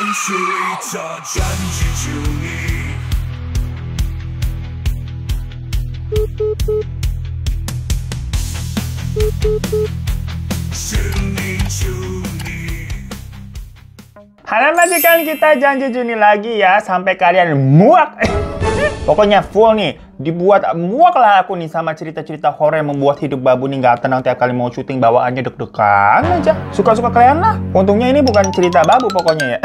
cerita janji Juni. Juni. Halo majikan, kita janji Juni lagi ya, sampai kalian muak. Pokoknya full nih, dibuat muak lah aku nih sama cerita-cerita horor yang membuat hidup babu nih nggak tenang tiap kali mau syuting, bawaannya deg-degan aja. Suka-suka kalian lah. Untungnya ini bukan cerita babu pokoknya ya.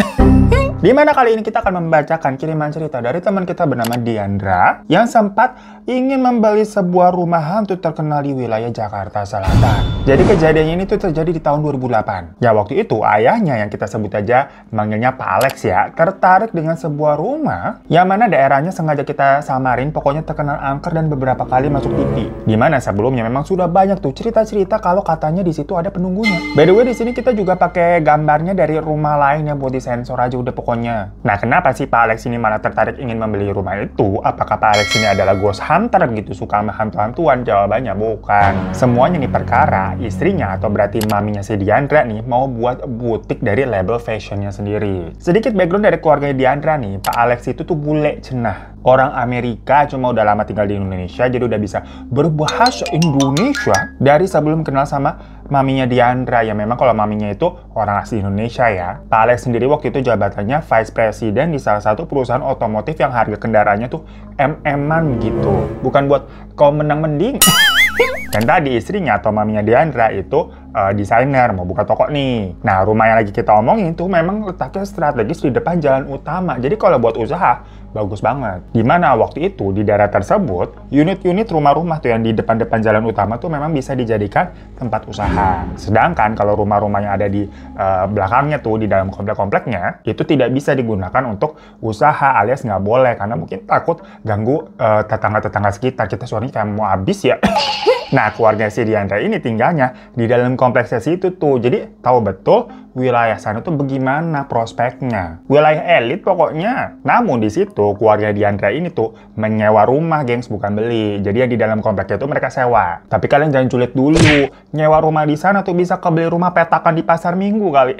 Dimana kali ini kita akan membacakan kiriman cerita dari teman kita bernama Diandra yang sempat ingin membeli sebuah rumah hantu terkenal di wilayah Jakarta Selatan. Jadi kejadiannya ini tuh terjadi di tahun 2008. Ya waktu itu ayahnya yang kita sebut aja manggilnya Pak Alex ya, tertarik dengan sebuah rumah yang mana daerahnya sengaja kita samarin, pokoknya terkenal angker dan beberapa kali masuk TV. Dimana sebelumnya memang sudah banyak tuh cerita-cerita kalau katanya di situ ada penunggunya. By the way di sini kita juga pakai gambarnya dari rumah lain yang buat disensor aja udah pokoknya. Nah, kenapa sih Pak Alex ini malah tertarik ingin membeli rumah itu? Apakah Pak Alex ini adalah ghost hunter gitu, suka sama hantu-hantuan? Jawabannya bukan. Semuanya nih perkara istrinya atau berarti maminya si Diandra nih mau buat butik dari label fashionnya sendiri. Sedikit background dari keluarga Diandra nih, Pak Alex itu tuh bule cenah. Orang Amerika, cuma udah lama tinggal di Indonesia, jadi udah bisa berbahasa Indonesia dari sebelum kenal sama maminya Diandra. Ya memang kalau maminya itu orang asli Indonesia ya. Pak Alex sendiri waktu itu jabatannya Vice President di salah satu perusahaan otomotif yang harga kendaraannya tuh MM-an gitu. Bukan buat kaum menang mending. Dan tadi istrinya atau maminya Diandra itu desainer, mau buka toko nih. Nah, rumah yang lagi kita omongin itu memang letaknya strategis di depan jalan utama. Jadi kalau buat usaha, bagus banget. Dimana waktu itu di daerah tersebut, unit-unit rumah-rumah tuh yang di depan-depan jalan utama tuh memang bisa dijadikan tempat usaha. Sedangkan kalau rumah-rumah yang ada di belakangnya tuh, di dalam komplek-kompleknya, itu tidak bisa digunakan untuk usaha alias nggak boleh. Karena mungkin takut ganggu tetangga-tetangga sekitar. Kita suaranya kayak mau habis ya. Nah, keluarga si Diandra ini tinggalnya di dalam kompleksnya situ tuh. Jadi, tahu betul wilayah sana tuh bagaimana prospeknya. Wilayah elit pokoknya. Namun di situ, keluarga Diandra ini tuh menyewa rumah, gengs, bukan beli. Jadi yang di dalam kompleknya itu mereka sewa. Tapi kalian jangan julid dulu. Nyewa rumah di sana tuh bisa kebeli rumah petakan di pasar minggu kali.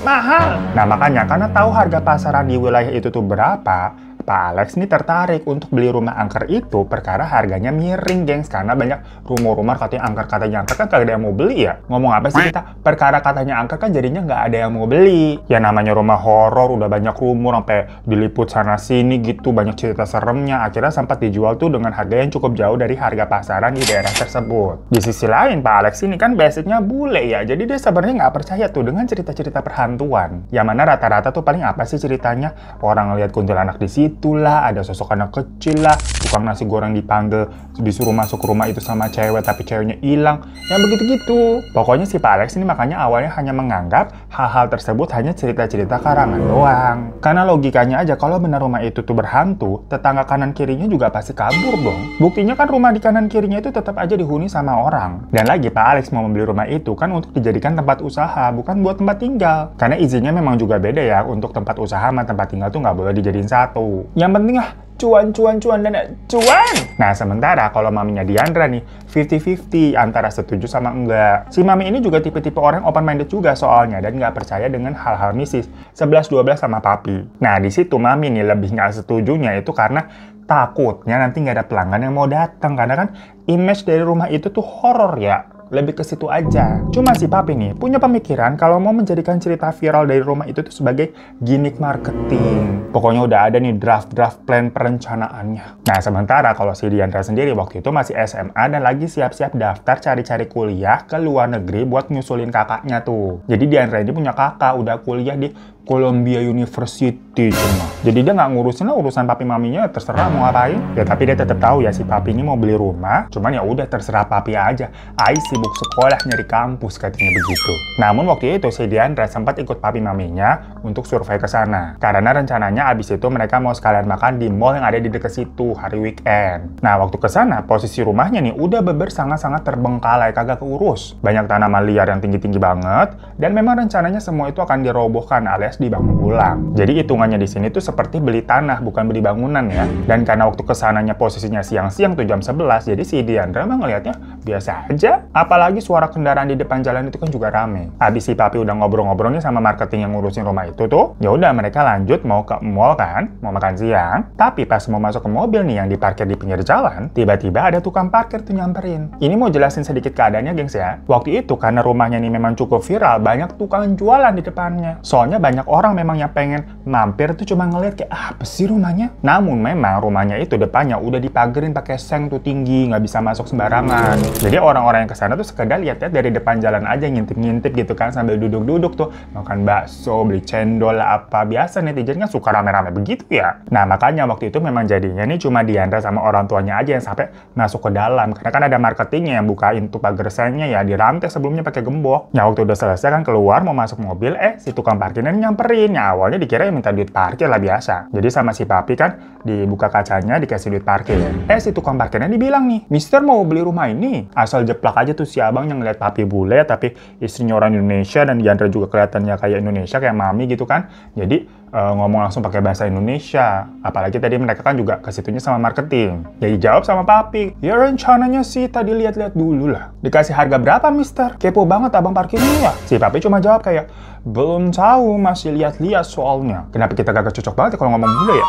Mahal. Nah, makanya karena tahu harga pasaran di wilayah itu tuh berapa, Pak Alex nih tertarik untuk beli rumah angker itu perkara harganya miring, gengs. Karena banyak rumor-rumor katanya angker kan kagak ada yang mau beli ya. Ngomong apa sih kita? Perkara katanya angker kan jadinya nggak ada yang mau beli. Ya namanya rumah horor udah banyak rumor sampai diliput sana-sini gitu, banyak cerita seremnya. Akhirnya sempat dijual tuh dengan harga yang cukup jauh dari harga pasaran di daerah tersebut. Di sisi lain, Pak Alex ini kan basicnya bule ya. Jadi dia sebenarnya nggak percaya tuh dengan cerita-cerita perhantuan. Yang mana rata-rata tuh paling apa sih ceritanya? Orang ngeliat kuntilanak di situ. Itulah ada sosok anak kecil lah, tukang nasi goreng dipanggil disuruh masuk ke rumah itu sama cewek tapi ceweknya hilang, yang begitu-gitu. Pokoknya si Pak Alex ini makanya awalnya hanya menganggap hal-hal tersebut hanya cerita-cerita karangan doang. Karena logikanya aja kalau benar rumah itu tuh berhantu, tetangga kanan kirinya juga pasti kabur dong. Buktinya kan rumah di kanan kirinya itu tetap aja dihuni sama orang. Dan lagi Pak Alex mau membeli rumah itu kan untuk dijadikan tempat usaha, bukan buat tempat tinggal. Karena izinnya memang juga beda ya, untuk tempat usaha sama tempat tinggal tuh nggak boleh dijadiin satu. Yang penting cuan dan cuan. Nah, sementara kalau maminya Diandra nih 50-50 antara setuju sama enggak. Si mami ini juga tipe-tipe orang open minded juga soalnya dan nggak percaya dengan hal-hal mistis. 11-12 sama papi. Nah, di situ mami nih lebih nggak setujunya itu karena takutnya nanti nggak ada pelanggan yang mau datang. Karena kan image dari rumah itu tuh horor ya. Lebih ke situ aja. Cuma si papi nih punya pemikiran kalau mau menjadikan cerita viral dari rumah itu tuh sebagai gimmick marketing. Pokoknya udah ada nih draft plan perencanaannya. Nah, sementara kalau si Diandra sendiri waktu itu masih SMA dan lagi siap-siap daftar cari-cari kuliah ke luar negeri buat nyusulin kakaknya tuh. Jadi Diandra ini punya kakak udah kuliah di Columbia University cuma. Jadi dia nggak ngurusin lah urusan papi maminya, terserah mau ngapain. Ya tapi dia tetap tahu ya si papi ini mau beli rumah. Cuman ya udah terserah papi aja. Ai sibuk sekolah nyari kampus katanya begitu. Namun waktu itu si Diandra sempat ikut papi maminya untuk survei ke sana. Karena rencananya abis itu mereka mau sekalian makan di mall yang ada di dekat situ hari weekend. Nah waktu ke sana posisi rumahnya nih udah beber sangat-sangat terbengkalai, kagak keurus. Banyak tanaman liar yang tinggi-tinggi banget dan memang rencananya semua itu akan dirobohkan alias beres dibangun ulang. Jadi hitungannya di sini tuh seperti beli tanah, bukan beli bangunan ya. Dan karena waktu kesananya posisinya siang-siang tuh jam 11, jadi si Diandra emang ngeliatnya biasa aja. Apalagi suara kendaraan di depan jalan itu kan juga rame. Habis si papi udah ngobrol-ngobrolnya sama marketing yang ngurusin rumah itu tuh, ya udah mereka lanjut mau ke mall kan, mau makan siang. Tapi pas mau masuk ke mobil nih yang diparkir di pinggir jalan, tiba-tiba ada tukang parkir tuh nyamperin. Ini mau jelasin sedikit keadaannya gengs ya. Waktu itu karena rumahnya ini memang cukup viral, banyak tukang jualan di depannya. Soalnya banyak orang memang yang pengen mampir tuh cuma ngeliat kayak apa sih rumahnya. Namun memang rumahnya itu depannya udah dipagerin pakai seng tuh tinggi, nggak bisa masuk sembarangan. Jadi orang-orang yang kesana tuh sekedar lihat-lihat dari depan jalan aja, ngintip-ngintip gitu kan, sambil duduk-duduk tuh makan bakso, beli cendol apa. Biasa netizen kan suka rame-rame begitu ya. Nah makanya waktu itu memang jadinya nih cuma Diandra sama orang tuanya aja yang sampai masuk ke dalam, karena kan ada marketingnya yang bukain tuh pagar sengnya ya, di rantai sebelumnya pakai gembok. Ya waktu udah selesai kan keluar mau masuk mobil, si tukang parkirnya nyamperin. Ya awalnya dikira minta duit parkir lah biasa. Jadi sama si papi kan dibuka kacanya dikasih duit parkir. Si tukang parkirnya dibilang nih, "Mister mau beli rumah ini?" Asal jeplak aja tuh si abang yang ngeliat papi bule tapi istrinya orang Indonesia dan Diandra juga kelihatannya kayak Indonesia, kayak mami gitu kan. Jadi ngomong langsung pakai bahasa Indonesia. Apalagi tadi mereka kan juga ke situnya sama marketing. Jadi jawab sama papi, "Ya rencananya sih tadi lihat-lihat dulu lah." "Dikasih harga berapa, Mister? Kepo banget abang parkirnya ya." Si papi cuma jawab kayak, "Belum tahu, masih lihat-lihat soalnya." Kenapa kita gak cocok banget ya kalau ngomong bule ya?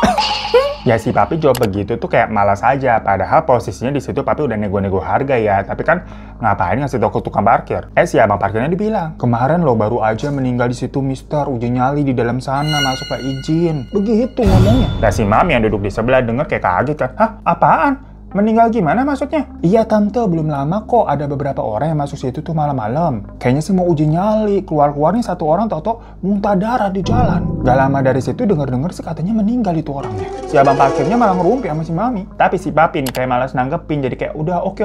Ya si papi jawab begitu tuh kayak malas aja. Padahal posisinya di situ papi udah nego-nego harga ya. Tapi kan ngapain ngasih tau ke tukang parkir? Si abang parkirnya dibilang, "Kemarin lo baru aja meninggal di situ, Mister. Uji nyali di dalam sana, masuk ke izin." Begitu ngomongnya. Nah si mami yang duduk di sebelah denger kayak kaget kan. "Hah? Apaan? Meninggal gimana maksudnya?" "Iya tante, belum lama kok ada beberapa orang yang masuk situ tuh malam-malam. Kayaknya sih mau uji nyali, keluar-keluar nih satu orang tau-tau muntah darah di jalan. Gak lama dari situ denger-denger sih katanya meninggal itu orangnya." Si abang parkirnya malah ngerumpi sama si mami. Tapi si papi nih kayak malas nanggepin, jadi kayak udah oke.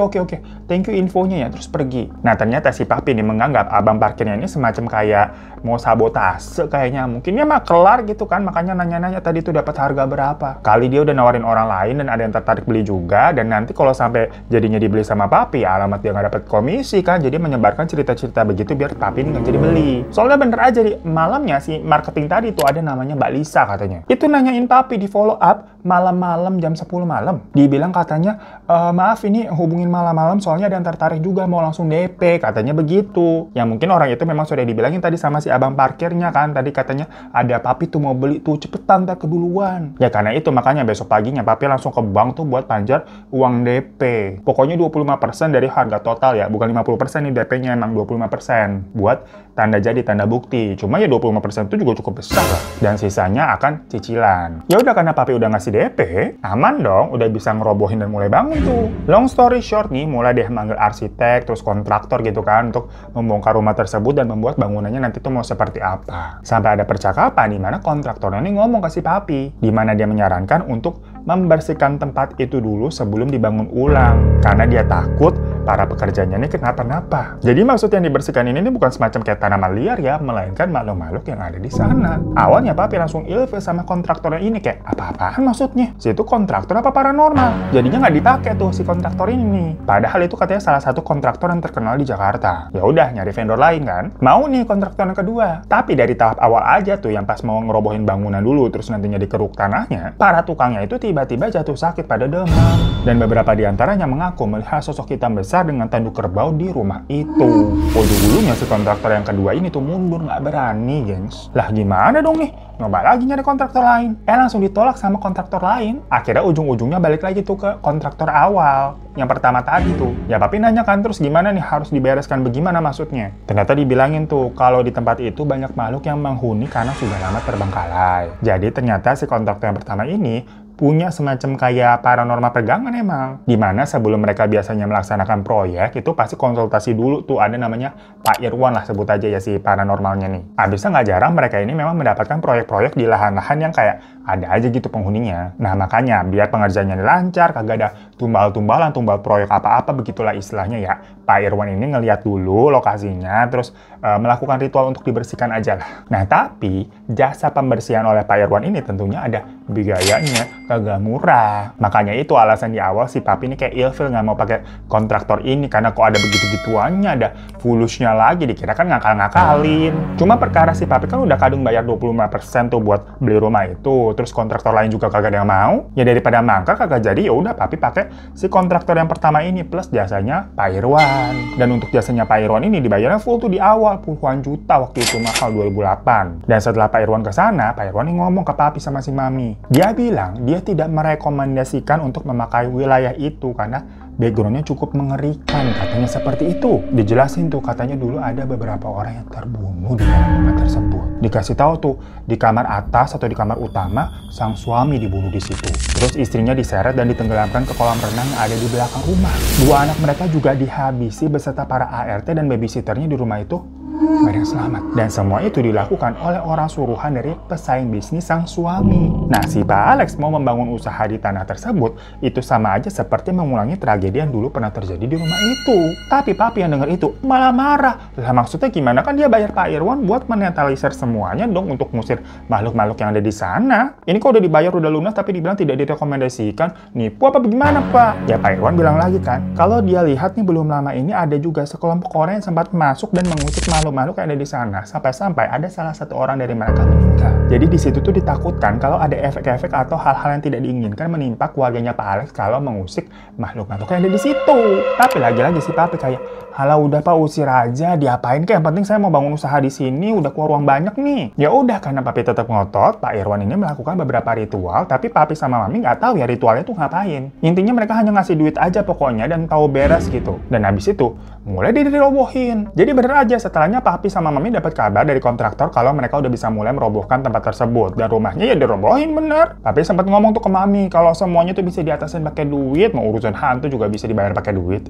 Thank you infonya ya, terus pergi. Nah ternyata si papi nih menganggap abang parkirnya ini semacam kayak mau sabotase kayaknya. Mungkin dia mah kelar gitu kan, makanya nanya-nanya tadi tuh dapat harga berapa. Kali dia udah nawarin orang lain dan ada yang tertarik beli juga. Dan nanti kalau sampai jadinya dibeli sama papi, alamat dia nggak dapat komisi kan. Jadi menyebarkan cerita-cerita begitu biar papi ini nggak jadi beli. Soalnya bener aja di malamnya si marketing tadi tuh ada namanya Mbak Lisa katanya. Itu nanyain papi di follow up malam-malam jam 10 malam. Dibilang katanya, "Maaf ini hubungin malam-malam soalnya ada yang tertarik juga mau langsung DP." Katanya begitu. Ya mungkin orang itu memang sudah dibilangin tadi sama si abang parkirnya kan. Tadi katanya ada papi tuh mau beli tuh, cepetan tak keduluan. Ya karena itu makanya besok paginya papi langsung ke bank tuh buat panjar uang DP. Pokoknya 25% dari harga total ya, bukan 50% nih DP-nya, emang 25% buat tanda jadi, tanda bukti. Cuma ya 25% itu juga cukup besar lah. Dan sisanya akan cicilan. Ya udah karena papi udah ngasih DP, aman dong, udah bisa ngerobohin dan mulai bangun tuh. Long story short nih, mulai deh manggil arsitek, terus kontraktor gitu kan, untuk membongkar rumah tersebut dan membuat bangunannya nanti tuh mau seperti apa. Sampai ada percakapan di mana kontraktornya nih ngomong ke si papi, di mana dia menyarankan untuk membersihkan tempat itu dulu sebelum dibangun ulang. Karena dia takut para pekerjanya ini kenapa-napa. Jadi maksud yang dibersihkan ini bukan semacam kayak tanaman liar ya, melainkan makhluk-makhluk yang ada di sana. Awalnya papi langsung ilfil sama kontraktornya ini kayak, apa-apaan maksudnya? Si itu kontraktor apa paranormal? Jadinya nggak dipakai tuh si kontraktor ini. Padahal itu katanya salah satu kontraktor yang terkenal di Jakarta. Ya udah nyari vendor lain kan. Mau nih kontraktor yang kedua. Tapi dari tahap awal aja tuh yang pas mau ngerobohin bangunan dulu terus nantinya dikeruk tanahnya, para tukangnya itu tiba-tiba jatuh sakit pada demam. Dan beberapa di antaranya mengaku melihat sosok hitam besar dengan tanduk kerbau di rumah itu. Dulunya si kontraktor yang kedua ini tuh mundur, nggak berani, gengs. Lah gimana dong nih? Nyoba lagi nyari kontraktor lain. Langsung ditolak sama kontraktor lain. Akhirnya ujung-ujungnya balik lagi tuh ke kontraktor awal. Yang pertama tadi tuh. Ya papi nanya kan, terus gimana nih harus dibereskan bagaimana maksudnya? Ternyata dibilangin tuh, kalau di tempat itu banyak makhluk yang menghuni karena sudah lama terbengkalai. Jadi ternyata si kontraktor yang pertama ini punya semacam kayak paranormal pegangan emang. Dimana sebelum mereka biasanya melaksanakan proyek, itu pasti konsultasi dulu tuh, ada namanya Pak Irwan lah sebut aja ya si paranormalnya nih. Abisnya nggak jarang mereka ini memang mendapatkan proyek-proyek di lahan-lahan yang kayak ada aja gitu penghuninya. Nah makanya biar pengerjaannya lancar, kagak ada tumbal-tumbalan, tumbal proyek apa-apa begitulah istilahnya ya. Pak Irwan ini ngeliat dulu lokasinya, terus melakukan ritual untuk dibersihkan aja lah. Nah tapi jasa pembersihan oleh Pak Irwan ini tentunya ada biayanya. kagak murah. Makanya itu alasan di awal si papi ini kayak ilfil nggak mau pakai kontraktor ini karena kok ada begitu-gituannya, ada fulusnya lagi, dikira kan ngakal-ngakalin. Cuma perkara si papi kan udah kadung bayar 25% tuh buat beli rumah itu, terus kontraktor lain juga kagak ada yang mau. Ya daripada mangkrak kagak jadi, ya udah papi pakai si kontraktor yang pertama ini plus jasanya Pak Irwan. Dan untuk jasanya Pak Irwan ini dibayarnya full tuh di awal puluhan juta waktu itu, mahal 2008. Dan setelah Pak Irwan kesana, Pak Irwan ini ngomong ke papi sama si mami. Dia bilang dia tidak merekomendasikan untuk memakai wilayah itu karena backgroundnya cukup mengerikan, katanya seperti itu. Dijelasin tuh, katanya dulu ada beberapa orang yang terbunuh di dalam rumah tersebut. Dikasih tahu tuh, di kamar atas atau di kamar utama, sang suami dibunuh di situ. Terus istrinya diseret dan ditenggelamkan ke kolam renang yang ada di belakang rumah. Dua anak mereka juga dihabisi beserta para ART dan babysitternya di rumah itu. Gak ada yang selamat. Dan semua itu dilakukan oleh orang suruhan dari pesaing bisnis sang suami. Nah, si Pak Alex mau membangun usaha di tanah tersebut, itu sama aja seperti mengulangi tragedi yang dulu pernah terjadi di rumah itu. Tapi papi yang dengar itu malah marah. Lah maksudnya gimana? Kan dia bayar Pak Irwan buat menetralisir semuanya dong untuk ngusir makhluk-makhluk yang ada di sana. Ini kok udah dibayar, udah lunas, tapi dibilang tidak direkomendasikan. Nipu apa bagaimana, Pak? Ya Pak Irwan bilang lagi kan, kalau dia lihat nih belum lama ini ada juga sekelompok orang yang sempat masuk dan mengusir makhluk yang ada di sana, sampai-sampai ada salah satu orang dari mereka meninggal. Jadi di situ tuh ditakutkan kalau ada efek-efek atau hal-hal yang tidak diinginkan menimpa keluarganya Pak Alex kalau mengusik makhluk-makhluk yang ada di situ. Tapi lagi-lagi si papi kayak, halah udah Pak, usir aja, diapain kek, yang penting saya mau bangun usaha di sini, udah keluar uang banyak nih. Ya udah, karena papi tetap ngotot, Pak Irwan ini melakukan beberapa ritual, tapi papi sama mami nggak tahu ya ritualnya tuh ngapain. Intinya mereka hanya ngasih duit aja pokoknya dan tahu beres gitu. Dan habis itu mulai dirobohin. Jadi bener aja, setelahnya papi sama mami dapat kabar dari kontraktor kalau mereka udah bisa mulai merobohkan tempat tersebut, dan rumahnya ya dirobohin bener. Papi sempat ngomong tuh ke mami kalau semuanya tuh bisa diatasin pakai duit, mau urusan hantu juga bisa dibayar pakai duit.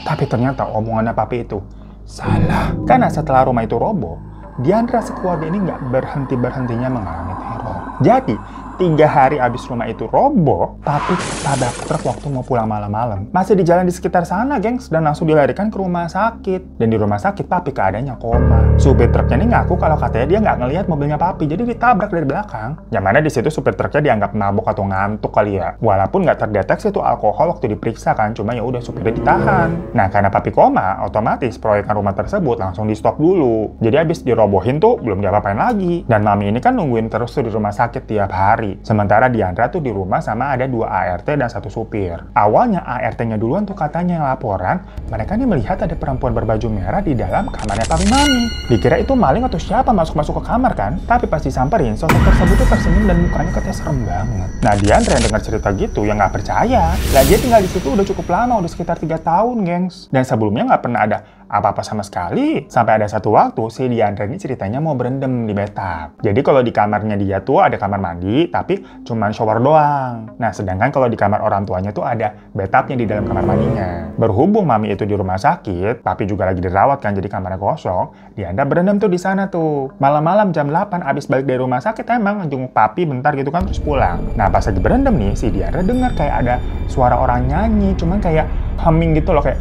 Tapi ternyata omongannya papi itu salah. Karena setelah rumah itu roboh, Diandra sekeluarga ini nggak berhenti-berhentinya mengalami teror. Jadi 3 hari abis rumah itu roboh, papi tabrak truk waktu mau pulang malam-malam. Masih di jalan di sekitar sana, gengs, dan langsung dilarikan ke rumah sakit. Dan di rumah sakit, papi keadaannya koma. Supir truknya ini ngaku kalau katanya dia nggak ngelihat mobilnya papi, jadi ditabrak dari belakang. Yang mana di situ supir truknya dianggap mabuk atau ngantuk kali ya. Walaupun nggak terdeteksi tuh alkohol waktu diperiksa kan, cuma ya udah supirnya ditahan. Nah, karena papi koma, otomatis proyekan rumah tersebut langsung di stop dulu. Jadi abis dirobohin tuh belum diapa-apain lagi. Dan mami ini kan nungguin terus tuh di rumah sakit tiap hari. Sementara Diandra tuh di rumah sama ada 2 ART dan 1 supir. Awalnya ART-nya duluan tuh katanya yang laporan, mereka nih melihat ada perempuan berbaju merah di dalam kamarnya papi mami. Dikira itu maling atau siapa masuk-masuk ke kamar kan? Tapi pas disamperin, sosok tersebut tuh tersenyum dan mukanya katanya serem banget. Nah, Diandra yang dengar cerita gitu ya nggak percaya. Lah dia tinggal di situ udah cukup lama, udah sekitar 3 tahun, gengs. Dan sebelumnya nggak pernah ada apa-apa sama sekali. Sampai ada satu waktu si Diandra ini ceritanya mau berendam di bathtub. Jadi kalau di kamarnya dia tuh ada kamar mandi, tapi cuman shower doang. Nah, sedangkan kalau di kamar orang tuanya tuh ada bathtubnya di dalam kamar mandinya. Berhubung mami itu di rumah sakit, papi juga lagi dirawat kan, jadi kamarnya kosong. Diandra berendam tuh di sana tuh. Malam-malam jam 8 abis balik dari rumah sakit emang jenguk papi bentar gitu kan terus pulang. Nah, pas lagi berendam nih, si Diandra dengar kayak ada suara orang nyanyi, cuman kayak humming gitu loh, kayak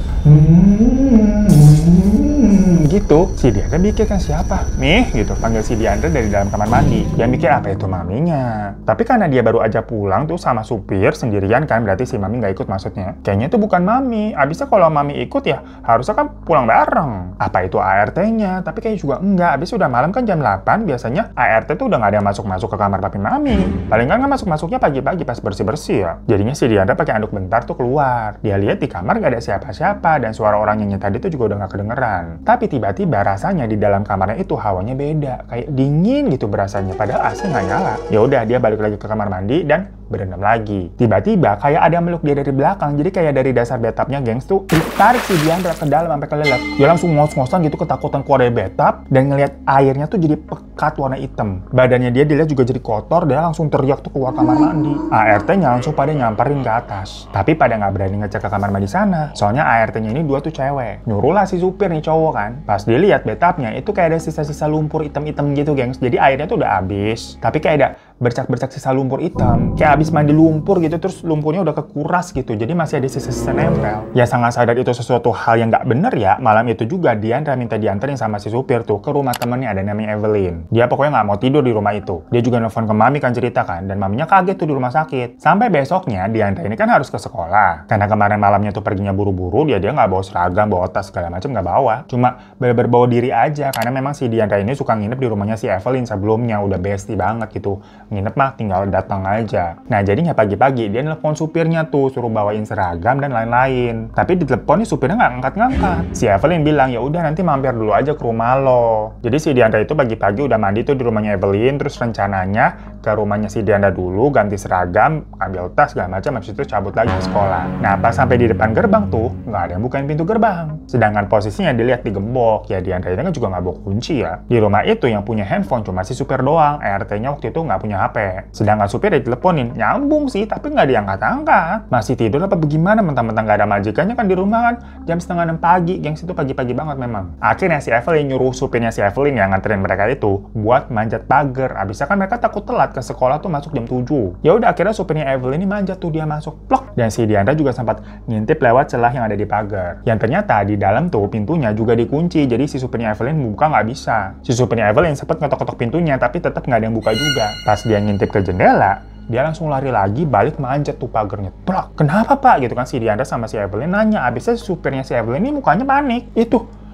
gitu. Si Diandra mikir kan siapa nih gitu, panggil si Diandra dari dalam kamar mandi. Dia mikir apa itu maminya. Tapi karena dia baru aja pulang tuh sama supir sendirian kan, berarti si mami nggak ikut maksudnya. Kayaknya itu bukan mami. Abisnya kalau mami ikut ya harusnya kan pulang bareng. Apa itu ART-nya? Tapi kayaknya juga enggak. Abis udah malam kan jam 8, biasanya ART tuh udah nggak ada yang masuk-masuk ke kamar papi mami. Paling kan masuk-masuknya pagi-pagi pas bersih-bersih ya. Jadinya si Diandra pakai anduk bentar tuh keluar. Dia lihat di kamar nggak ada siapa-siapa dan suara orang nyanyi tadi tuh juga udah nggak kedengeran. Tapi tiba-tiba rasanya di dalam kamarnya itu hawanya beda, kayak dingin gitu berasanya, padahal AC nggak nyala. Ya udah dia balik lagi ke kamar mandi dan berendam lagi. Tiba-tiba kayak ada meluk dia dari belakang, jadi kayak dari dasar bathtubnya, gengs, tuh ditarik si Diandra ke dalam sampai kelelep. Dia langsung ngos-ngosan gitu ketakutan keluar dari bathtub dan ngelihat airnya tuh jadi pekat warna hitam. Badannya dia dilihat juga jadi kotor, dia langsung teriak tuh keluar kamar mandi. ART-nya langsung pada nyamperin ke atas. Tapi pada nggak berani ngecek ke kamar mandi sana. Soalnya ART-nya ini 2 tuh cewek. Nyuruhlah si supir nih cowok kan. Pas dilihat bathtubnya itu kayak ada sisa-sisa lumpur hitam-hitam gitu, gengs. Jadi airnya tuh udah habis. Tapi kayak ada bercak-bercak sisa lumpur hitam. Kayak abis mandi lumpur gitu, terus lumpurnya udah kekuras gitu, jadi masih ada sisa-sisa nempel. Ya sangat sadar itu sesuatu hal yang nggak bener ya, malam itu juga Diandra minta dianterin sama si supir tuh ke rumah temennya ada namanya Evelyn. Dia pokoknya nggak mau tidur di rumah itu. Dia juga nelfon ke mami kan cerita kan, dan maminya kaget tuh di rumah sakit. Sampai besoknya Diandra ini kan harus ke sekolah. Karena kemarin malamnya tuh perginya buru-buru, dia nggak bawa seragam, bawa tas segala macam nggak bawa. Cuma berbawa diri aja, karena memang si Diandra ini suka nginep di rumahnya si Evelyn sebelumnya, udah bestie banget gitu. Nginep mah tinggal datang aja. Nah jadinya pagi-pagi dia nelfon supirnya tuh, suruh bawain seragam dan lain-lain. Tapi di telepon nih supirnya nggak angkat-ngangkat. Si Evelyn bilang, ya udah nanti mampir dulu aja ke rumah lo. Jadi si Diandra itu pagi-pagi udah mandi tuh di rumahnya Evelyn, terus rencananya ke rumahnya si Diandra dulu, ganti seragam, ambil tas segala macam, habis itu cabut lagi ke sekolah. Nah pas sampai di depan gerbang tuh, nggak ada yang bukain pintu gerbang. Sedangkan posisinya dilihat digembok, ya Diandra ini kan juga nggak bawa kunci ya. Di rumah itu yang punya handphone cuma si supir doang, ART-nya waktu itu nggak punya HP. Sedangkan supir diteleponin, nyambung sih, tapi nggak diangkat-angkat. Masih tidur apa bagaimana, mentang-mentang nggak ada majikannya kan di rumah kan, jam 5:30 pagi, gengs itu pagi-pagi banget memang. Akhirnya si Evelyn nyuruh supirnya si Evelyn yang nganterin mereka itu buat manjat pagar. Abisnya kan mereka takut telat ke sekolah tuh masuk jam 7. Ya udah akhirnya supirnya Evelyn ini manjat tuh, dia masuk plok. Dan si Diandra juga sempat ngintip lewat celah yang ada di pagar. Yang ternyata di dalam tuh pintunya juga dikunci, jadi si supirnya Evelyn buka nggak bisa. Si supirnya Evelyn sempat ngetok-ketok pintunya tapi tetap nggak ada yang buka juga. Pas dia ngintip ke jendela, dia langsung lari lagi balik manjat tuh pagarnya. Plak, kenapa pak? Gitu kan si Diandra sama si Evelyn nanya. Abisnya supirnya si Evelyn ini mukanya panik.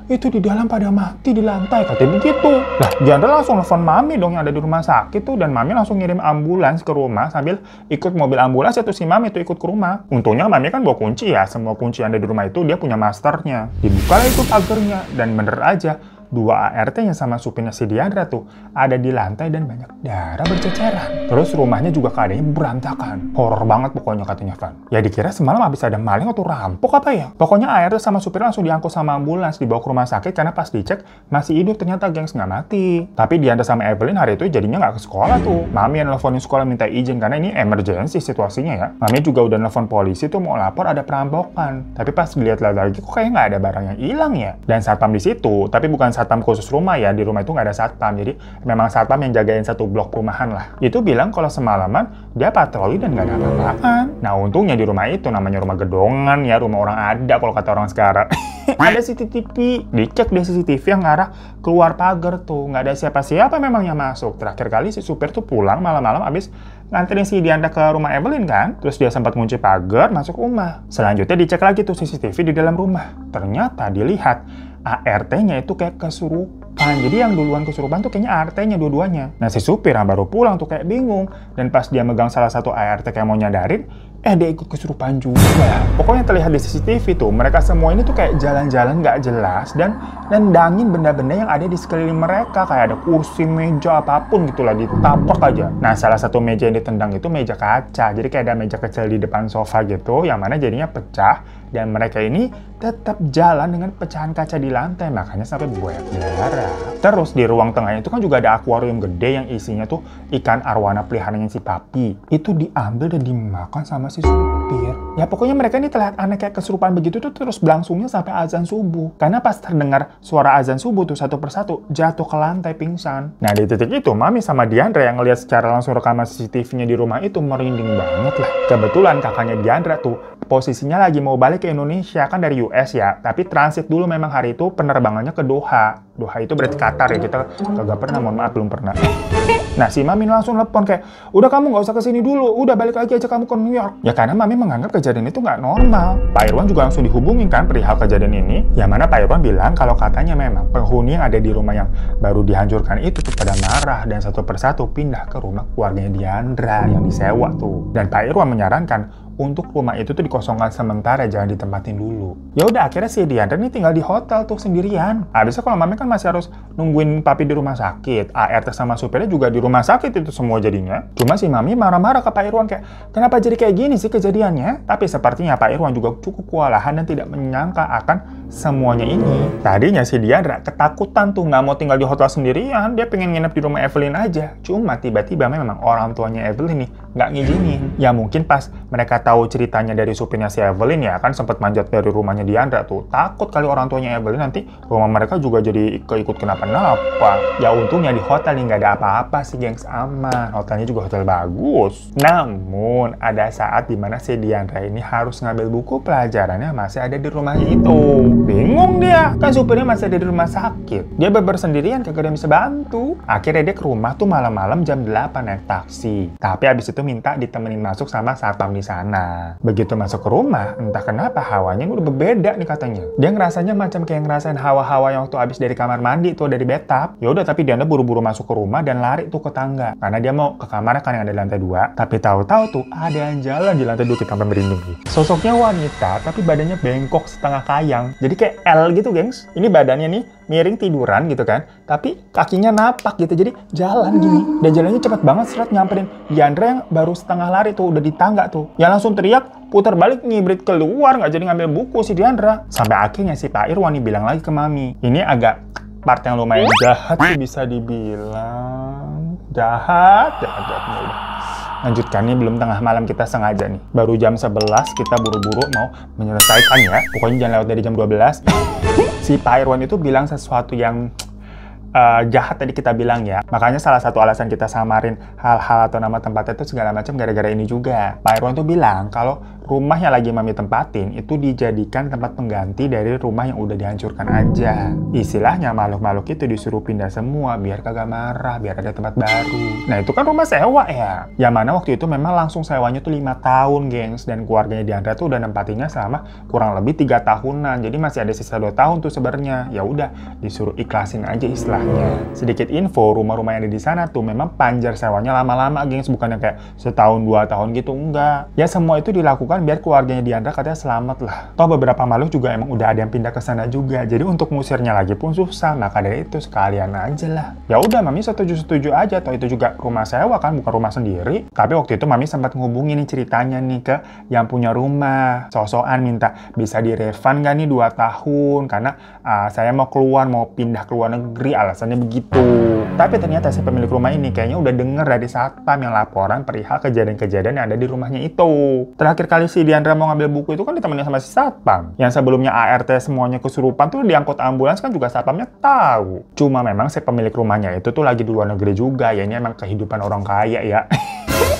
Itu di dalam pada mati di lantai, katanya begitu. Lah, Diandra langsung telepon mami dong yang ada di rumah sakit tuh, dan mami langsung ngirim ambulans ke rumah sambil ikut mobil ambulans itu si mami tuh ikut ke rumah. Untungnya mami kan bawa kunci ya, semua kunci yang ada di rumah itu dia punya masternya. Dibuka itu pagarnya, dan bener aja, dua ART-nya sama supirnya si Diandra tuh ada di lantai dan banyak darah berceceran. Terus rumahnya juga keadaannya berantakan. Horor banget pokoknya katanya Van. Ya dikira semalam habis ada maling atau rampok apa ya. Pokoknya ART sama supirnya langsung diangkut sama ambulans dibawa ke rumah sakit karena pas dicek masih hidup, ternyata gengs nggak mati. Tapi Diandra sama Evelyn hari itu jadinya nggak ke sekolah tuh. Mami yang nelfonin sekolah minta izin karena ini emergency situasinya ya. Mami juga udah nelfon polisi tuh mau lapor ada perampokan. Tapi pas dilihat lagi kok kayaknya nggak ada barang yang hilang ya. Dan satpam di situ, tapi bukan satpam khusus rumah ya, di rumah itu nggak ada satpam, jadi memang satpam yang jagain satu blok perumahan lah. Itu bilang kalau semalaman dia patroli dan nggak ada apa-apaan. Nah untungnya di rumah itu, namanya rumah gedongan ya, rumah orang ada kalau kata orang sekarang. Ada CCTV, dicek deh CCTV yang ngarah keluar pagar tuh, nggak ada siapa-siapa memang yang masuk. Terakhir kali si supir tuh pulang malam-malam abis nganterin si Diandra ke rumah Evelyn kan, terus dia sempat ngunci pagar masuk rumah. Selanjutnya dicek lagi tuh CCTV di dalam rumah, ternyata dilihat ART-nya itu kayak kesurupan. Jadi yang duluan kesurupan tuh kayaknya ART-nya dua-duanya. Nah si supir yang baru pulang tuh kayak bingung, dan pas dia megang salah satu ART kayak mau nyadarin, dia ikut kesurupan juga. Pokoknya terlihat di CCTV tuh, mereka semua ini tuh kayak jalan-jalan nggak jelas dan nendangin benda-benda yang ada di sekeliling mereka, kayak ada kursi, meja, apapun gitulah, ditabrak aja. Nah salah satu meja yang ditendang itu meja kaca, jadi kayak ada meja kecil di depan sofa gitu, yang mana jadinya pecah, dan mereka ini tetap jalan dengan pecahan kaca di lantai, makanya sampai banyak darah. Terus di ruang tengahnya itu kan juga ada akuarium gede yang isinya tuh ikan arwana peliharaannya si Papi. Itu diambil dan dimakan sama si supir. Ya pokoknya mereka ini terlihat aneh kayak kesurupan begitu tuh terus berlangsungnya sampai azan subuh. Karena pas terdengar suara azan subuh tuh satu persatu jatuh ke lantai pingsan. Nah di titik itu Mami sama Diandra yang ngeliat secara langsung rekaman CCTV-nya di rumah itu merinding banget lah. Kebetulan kakaknya Diandra tuh posisinya lagi mau balik ke Indonesia kan dari US ya, tapi transit dulu memang hari itu penerbangannya ke Doha. Doha itu berarti Qatar ya, kita kagak pernah, mohon maaf belum pernah. Nah si Mami langsung telepon kayak, udah kamu nggak usah kesini dulu, udah balik lagi aja kamu ke New York. Ya karena Mami menganggap kejadian itu nggak normal. Pak Irwan juga langsung dihubungin kan perihal kejadian ini, yang mana Pak Irwan bilang kalau katanya memang penghuni yang ada di rumah yang baru dihancurkan itu tuh pada marah dan satu persatu pindah ke rumah keluarganya Diandra yang disewa tuh. Dan Pak Irwan menyarankan untuk rumah itu tuh dikosongkan sementara, jangan ditempatin dulu. Ya udah akhirnya si Diandra ini tinggal di hotel tuh sendirian. Habisnya kalau Mami kan masih harus nungguin Papi di rumah sakit, ART sama supirnya juga di rumah sakit itu semua jadinya. Cuma si Mami marah-marah ke Pak Irwan kayak, kenapa jadi kayak gini sih kejadiannya? Tapi sepertinya Pak Irwan juga cukup kewalahan dan tidak menyangka akan semuanya ini. Tadinya si Diandra ketakutan tuh nggak mau tinggal di hotel sendirian, dia pengen nginep di rumah Evelyn aja. Cuma tiba-tiba memang orang tuanya Evelyn nih nggak ngizinin. Ya mungkin pas mereka tahu ceritanya dari supirnya si Evelyn ya, kan sempat manjat dari rumahnya Diandra tuh. Takut kali orang tuanya Evelyn nanti rumah mereka juga jadi keikut kenapa-napa. Ya untungnya di hotel nih nggak ada apa-apa sih gengs, aman. Hotelnya juga hotel bagus. Namun ada saat dimana si Diandra ini harus ngambil buku pelajarannya masih ada di rumahnya itu. Bingung dia, kan supirnya masih ada di rumah sakit. Dia beber sendirian, kagak ada yang bisa bantu. Akhirnya dia ke rumah tuh malam-malam jam 8 naik taksi. Tapi abis itu minta ditemenin masuk sama satpam di sana. Begitu masuk ke rumah, entah kenapa hawanya udah berbeda nih katanya. Dia ngerasanya macam kayak ngerasain hawa-hawa yang waktu abis dari kamar mandi tuh, dari bathtub. Ya udah, tapi dia buru-buru masuk ke rumah dan lari tuh ke tangga. Karena dia mau ke kamarnya kan yang ada di lantai 2. Tapi tahu-tahu tuh ada yang jalan di lantai 2, kita sampai merinding. Sosoknya wanita, tapi badannya bengkok setengah kayang. Jadi kayak L gitu, gengs. Ini badannya nih miring tiduran gitu kan, tapi kakinya napak gitu, jadi jalan gini. Dan jalannya cepet banget, seret nyamperin Diandra yang baru setengah lari tuh, udah di tangga tuh. Ya langsung teriak, putar balik ngibrit keluar, nggak jadi ngambil buku si Diandra. Sampai akhirnya si Pak Irwan nih bilang lagi ke Mami. Ini agak part yang lumayan jahat sih bisa dibilang. Jahat ya udah. Lanjutkan nih, belum tengah malam kita sengaja nih. Baru jam 11 kita buru-buru mau menyelesaikan ya. Pokoknya jangan lewat dari jam 12. Si Pak Irwan itu bilang sesuatu yang jahat tadi kita bilang ya. Makanya salah satu alasan kita samarin hal-hal atau nama tempatnya itu segala macam gara-gara ini juga. Pak Irwan tuh bilang kalau rumah yang lagi Mami tempatin itu dijadikan tempat pengganti dari rumah yang udah dihancurkan aja. Istilahnya makhluk-makhluk itu disuruh pindah semua biar kagak marah, biar ada tempat baru. Nah itu kan rumah sewa ya. Yang mana waktu itu memang langsung sewanya tuh 5 tahun gengs. Dan keluarganya Diandra tuh udah nempatinnya selama kurang lebih 3 tahunan. Jadi masih ada sisa 2 tahun tuh sebenarnya. Ya udah disuruh ikhlasin aja istilahnya. Sedikit info, rumah-rumah yang ada di sana tuh memang panjar sewanya lama-lama gengs. Bukannya kayak setahun 2 tahun gitu, enggak. Ya semua itu dilakukan biar keluarganya Diandra katanya selamat lah. Toh beberapa makhluk juga emang udah ada yang pindah ke sana juga. Jadi untuk ngusirnya lagi pun susah. Maka dari itu sekalian aja lah. Ya udah, Mami setuju aja. Toh itu juga rumah sewa kan, bukan rumah sendiri. Tapi waktu itu Mami sempat ngehubungin nih ceritanya nih ke yang punya rumah. So-soan minta bisa direfund gak nih 2 tahun karena saya mau keluar, mau pindah ke luar negeri, alasannya begitu. Tapi ternyata si pemilik rumah ini kayaknya udah denger dari satpam yang laporan perihal kejadian-kejadian yang ada di rumahnya itu. Terakhir kali si Diandra mau ngambil buku itu kan ditemenin sama si satpam. Yang sebelumnya ART semuanya kesurupan tuh diangkut ambulans kan juga satpamnya tahu. Cuma memang si pemilik rumahnya itu tuh lagi di luar negeri juga. Ya ini emang kehidupan orang kaya ya.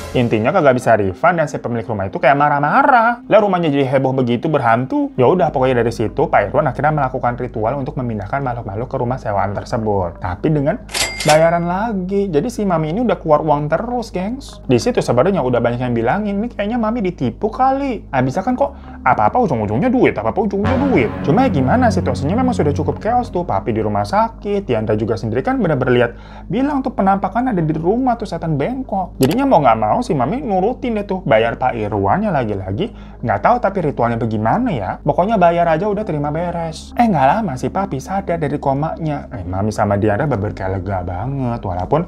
Intinya kagak bisa refund dan si pemilik rumah itu kayak marah-marah. Lah rumahnya jadi heboh begitu, berhantu. Ya udah pokoknya dari situ Pak Irwan akhirnya melakukan ritual untuk memindahkan makhluk-makhluk ke rumah sewaan tersebut. Tapi dengan bayaran lagi. Jadi si Mami ini udah keluar uang terus, gengs. Di situ sebenarnya udah banyak yang bilangin, ini kayaknya Mami ditipu kali. Bisa kan kok apa-apa ujung-ujungnya duit, apa-apa ujung-ujungnya duit. Cuma ya gimana, situasinya memang sudah cukup chaos tuh. Papi di rumah sakit, Diandra juga sendiri kan bener-bener lihat bilang tuh penampakan ada di rumah tuh setan bengkok. Jadinya mau nggak mau si Mami nurutin deh tuh, bayar Pak Irwannya lagi-lagi. Nggak tahu tapi ritualnya bagaimana ya. Pokoknya bayar aja udah terima beres. Nggak lama si Papi sadar dari komanya. Mami sama Diandra bener kayak lega banget, walaupun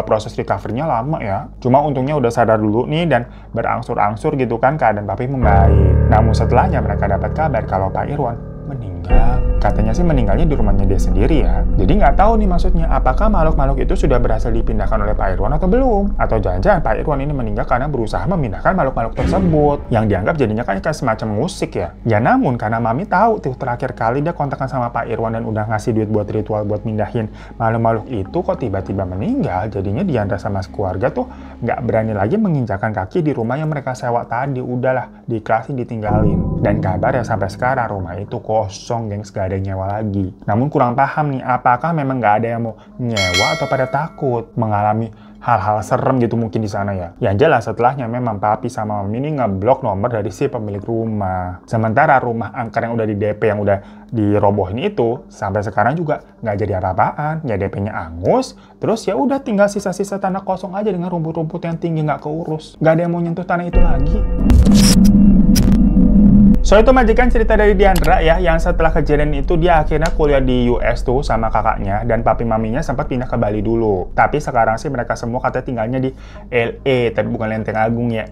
proses recovery-nya lama ya. Cuma untungnya udah sadar dulu nih dan berangsur-angsur gitu kan keadaan Papi membaik. Namun setelahnya mereka dapat kabar kalau Pak Irwan meninggal. Katanya sih meninggalnya di rumahnya dia sendiri ya. Jadi nggak tahu nih maksudnya apakah makhluk-makhluk itu sudah berhasil dipindahkan oleh Pak Irwan atau belum. Atau jangan-jangan Pak Irwan ini meninggal karena berusaha memindahkan makhluk-makhluk tersebut. Yang dianggap jadinya kan kayak semacam musik ya. Ya namun karena Mami tahu tuh terakhir kali dia kontakkan sama Pak Irwan dan udah ngasih duit buat ritual buat mindahin makhluk-makhluk itu kok tiba-tiba meninggal. Jadinya Diandra sama keluarga tuh nggak berani lagi menginjakan kaki di rumah yang mereka sewa tadi. Udahlah, diikhlasin ditinggalin. Dan kabar ya sampai sekarang rumah itu kosong, gengs, gak ada yang nyewa lagi. Namun kurang paham nih, apakah memang gak ada yang mau nyewa atau pada takut mengalami hal-hal serem gitu mungkin di sana ya. Yang jelas setelahnya memang Papi sama Mami ini ngeblok nomor dari si pemilik rumah. Sementara rumah angker yang udah di DP yang udah dirobohin itu sampai sekarang juga nggak jadi apa-apaan. Ya DP-nya angus, terus ya udah tinggal sisa-sisa tanah kosong aja dengan rumput-rumput yang tinggi nggak keurus. Nggak ada yang mau nyentuh tanah itu lagi. So itu majikan cerita dari Diandra ya, yang setelah kejadian itu dia akhirnya kuliah di US tuh sama kakaknya, dan papi maminya sempat pindah ke Bali dulu. Tapi sekarang sih mereka semua katanya tinggalnya di LA, tapi bukan Lenteng Agung ya.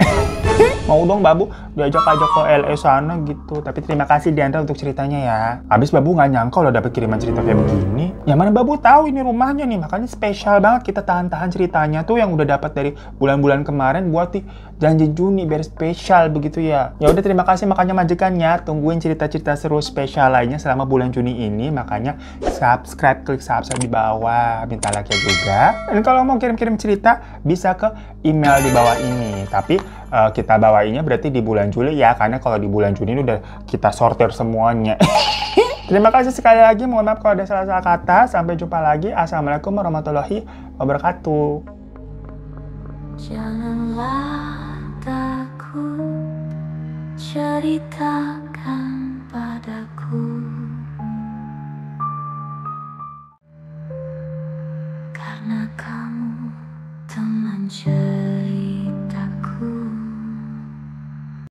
Mau dong Babu diajak-ajak ke LA sana gitu. Tapi terima kasih Diandra untuk ceritanya ya. Habis Babu nggak nyangka loh dapet kiriman cerita kayak begini. Yang mana Babu tahu ini rumahnya nih, makanya spesial banget kita tahan-tahan ceritanya tuh yang udah dapat dari bulan-bulan kemarin buat di janji Juni biar spesial begitu ya. Ya udah terima kasih makanya majikannya. Tungguin cerita-cerita seru spesial lainnya selama bulan Juni ini. Makanya subscribe, klik subscribe di bawah. Minta like juga. Dan kalau mau kirim-kirim cerita bisa ke email di bawah ini. Tapi kita bawainnya berarti di bulan Juli ya, karena kalau di bulan Juni ini udah kita sortir semuanya. Terima kasih sekali lagi, mohon maaf kalau ada salah-salah kata. Sampai jumpa lagi. Assalamualaikum warahmatullahi wabarakatuh. Janganlah takut, ceritakan padaku, karena kamu teman cerita.